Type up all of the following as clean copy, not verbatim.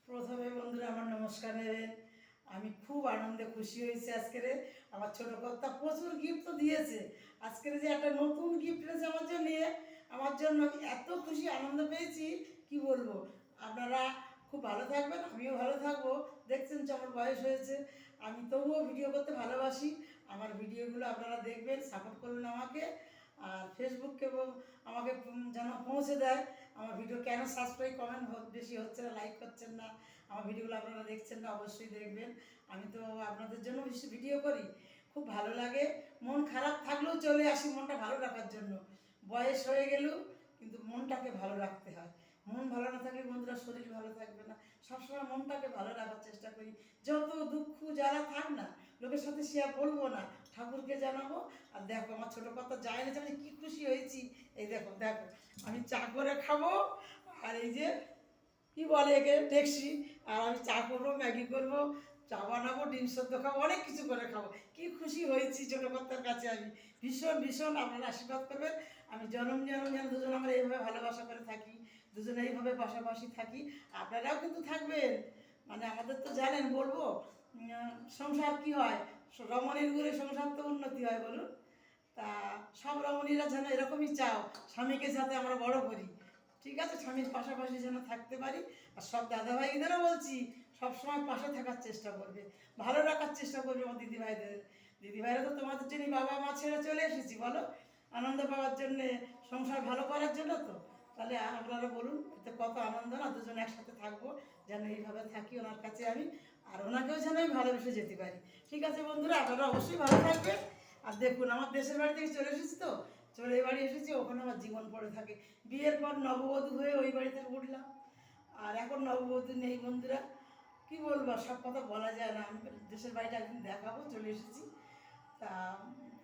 প্রথমে বন্ধুরা আমার নমস্কার নেবেন। আমি খুব আনন্দে খুশি হয়েছি আজকের। আমার ছোটো কর্তা প্রচুর গিফট তো দিয়েছে, আজকের যে একটা নতুন গিফট এনেছে আমার জন্য এত খুশি আনন্দ পেয়েছি কি বলবো। আপনারা খুব ভালো থাকবেন, আমিও ভালো থাকবো। দেখছেন যে আমার বয়স হয়েছে, আমি তবুও ভিডিও করতে ভালোবাসি। আমার ভিডিওগুলো আপনারা দেখবেন, সাপোর্ট করবেন আমাকে। আর ফেসবুকে আমাকে যেন পৌঁছে দেয় আমার ভিডিও। কেন সাবস্ক্রাইব কমেন্ট বেশি হচ্ছে না, লাইক করছেন না, আমার ভিডিওগুলো আপনারা দেখছেন না, অবশ্যই দেখবেন। আমি তো আপনাদের জন্য বেশি ভিডিও করি, খুব ভালো লাগে। মন খারাপ থাকলেও চলে আসি মনটা ভালো রাখার জন্য। বয়স হয়ে গেলেও কিন্তু মনটাকে ভালো রাখতে হয়। মন ভালো না থাকলে বন্ধুরা শরীর ভালো থাকবে না। সবসময় মনটাকে ভালো রাখার চেষ্টা করি। যত দুঃখ জ্বালা থাক না, লোকের সাথে শেয়ার বলবো না, ঠাকুরকে জানাবো। আর দেখো আমার ছোটো কথা যায় না, আমি কী খুশি হয়েছি। এই দেখো দেখো, আমি চা করে খাবো। আর এই যে কী বলে একে, ট্যাক্সি। আর আমি চা করবো, ম্যাগি করবো, চা বানাবো, ডিম সেদ্ধ খাবো, অনেক কিছু করে খাবো। কি খুশি হয়েছি ছোটো কর্তার কাছে আমি। ভীষণ ভীষণ আপনারা আশীর্বাদ করবেন। আমি জনম জনম যেন দুজন আমরা এইভাবে ভালোবাসা করে থাকি, দুজনে এইভাবে পাশাপাশি থাকি। আপনারাও কিন্তু থাকবেন। মানে আমাদের তো জানেন বলবো, সংসার কি হয়, রমণীর গুণে সংসার তো উন্নতি হয় বলুন। তা সব রমণীরা যেন এরকমই চাও, স্বামীকে যাতে আমরা বড় করি। ঠিক আছে, স্বামীর পাশাপাশি যেন থাকতে পারি। আর সব দাদাভাইদেরও বলছি, সবসময় পাশে থাকার চেষ্টা করবে, ভালো রাখার চেষ্টা করবে আমার দিদিভাইদের। দিদিভাইরা তো তোমাদের জন্য বাবা মা ছেড়ে চলে এসেছি বলো, আনন্দ পাওয়ার জন্যে, সংসার ভালো করার জন্য। তো তাহলে আপনারা বলুন, এতে কত আনন্দ না, দুজন একসাথে থাকবো। যেন এইভাবে থাকি ওনার কাছে আমি, আর ওনাকেও যেন আমি ভালোবেসে যেতে পারি। ঠিক আছে বন্ধুরা, আপনারা অবশ্যই ভালো থাকবেন। আর দেখুন, আমার দেশের বাড়ি থেকে চলে এসেছি তো, চলে এই বাড়ি এসেছি, ওখানে আমার জীবন পড়ে থাকে। বিয়ের পর নববধূ হয়ে ওই বাড়িতে উঠলাম, আর এখন নববধূ নেই বন্ধুরা। কি বলবো, সব কথা বলা যায় না। আমি দেশের বাড়িটা একদিন দেখাবো, চলে এসেছি। তা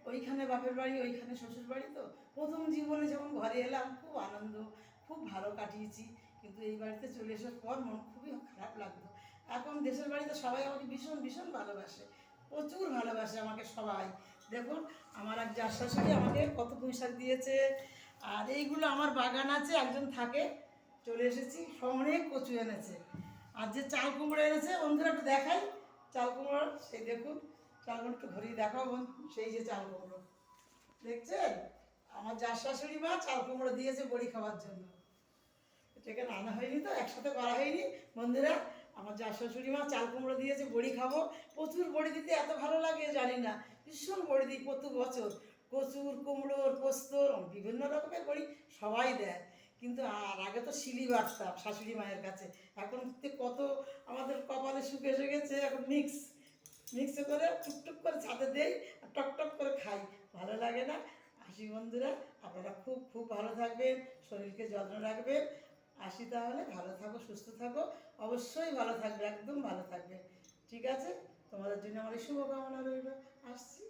ওইখানে বাপের বাড়ি, ওইখানে শ্বশুর বাড়ি। তো প্রথম জীবনে যখন ঘরে এলাম খুব আনন্দ, খুব ভালো কাটিয়েছি। কিন্তু এই বাড়িতে চলে আসার পর মন খুবই খারাপ লাগতো। এখন দেশের বাড়িতে সবাই আমাকে ভীষণ ভীষণ ভালোবাসে, প্রচুর ভালোবাসে আমাকে সবাই। দেখুন, আমার এক জার শাশুড়ি আমাকে কত পুঁই শাক দিয়েছে। আর এইগুলো আমার বাগান আছে, একজন থাকে। চলে এসেছি, অনেক কচু এনেছে। আর যে চাল কুমড়ো এনেছে বন্ধুরা একটু দেখাই, চাল কুমড়ো সেই দেখুন, চাল কুমড়ো একটু ঘুরিয়ে দেখাও বন্ধু, সেই যে চাল কুমড়ো দেখছেন। আমার জার শাশুড়ি মা চাল কুমড়ো দিয়েছে বড়ি খাওয়ার জন্য। এটাকে রান্না হয়নি তো, একসাথে করা হয়নি বন্ধুরা। আমার জার শাশুড়ি মা চাল কুমড়ো দিয়েছে, বড়ি খাবো। প্রচুর বড়ি দিতে এত ভালো লাগে জানি না, ভীষণ বড়ি দিই প্রতি বছর। কচুর, কুমড়োর, পোস্তর, বিভিন্ন রকমের বড়ি সবাই দেয়। কিন্তু আর আগে তো শিলি বাটতাম শাশুড়ি মায়ের কাছে। এখন কত আমাদের কপালে সুখ এসে গেছে, এখন মিক্সে করে টুকটুক করে ছাদে দেই আর টকটক করে খাই, ভালো লাগে না। আসি বন্ধুরা, আপনারা খুব খুব ভালো থাকবেন, শরীরকে যত্ন রাখবেন। আসি তাহলে, ভালো থাকো, সুস্থ থাকো, অবশ্যই ভালো থাকবে, একদম ভালো থাকবে। ঠিক আছে, তোমাদের জন্য আমার এই শুভকামনা রইল। আসছি।